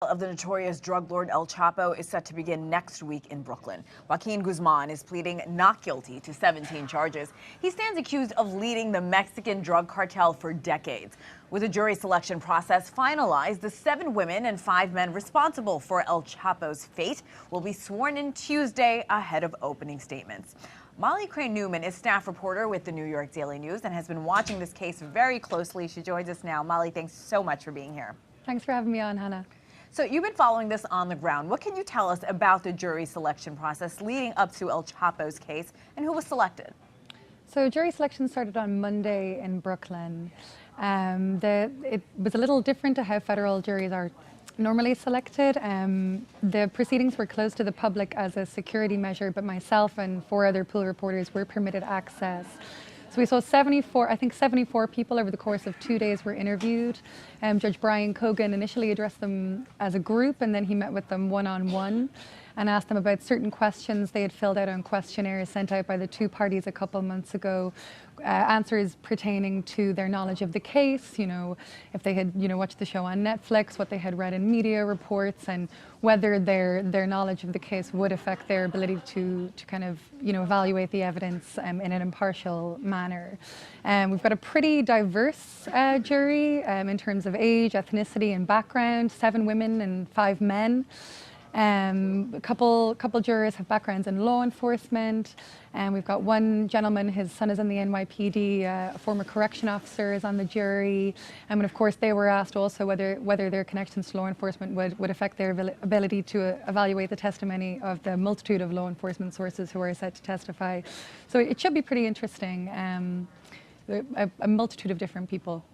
Of the notorious drug lord El Chapo is set to begin next week in Brooklyn. Joaquin Guzman is pleading not guilty to 17 charges. He stands accused of leading the Mexican drug cartel for decades. With a jury selection process finalized, the 7 women and 5 men responsible for El Chapo's fate will be sworn in Tuesday ahead of opening statements. Molly Crane-Newman is staff reporter with the New York Daily News and has been watching this case very closely. She joins us now. Molly, thanks so much for being here. Thanks for having me on, Hannah. So you've been following this on the ground. What can you tell us about the jury selection process leading up to El Chapo's case and who was selected? So jury selection started on Monday in Brooklyn. It was a little different to how federal juries are normally selected. The proceedings were closed to the public as a security measure, but myself and 4 other pool reporters were permitted access. So we saw 74 people over the course of 2 days were interviewed. Judge Brian Cogan initially addressed them as a group, and then he met with them one-on-one and asked them about certain questions they had filled out on questionnaires sent out by the 2 parties a couple months ago. Answers pertaining to their knowledge of the case, if they had, watched the show on Netflix, what they had read in media reports, and whether their knowledge of the case would affect their ability to kind of, evaluate the evidence in an impartial manner. We've got a pretty diverse jury in terms of age, ethnicity, and background, 7 women and 5 men. A couple jurors have backgrounds in law enforcement, and we've got one gentleman, his son is in the NYPD, a former correction officer is on the jury, and of course they were asked also whether their connections to law enforcement would affect their ability to evaluate the testimony of the multitude of law enforcement sources who are set to testify. So it should be pretty interesting, a multitude of different people.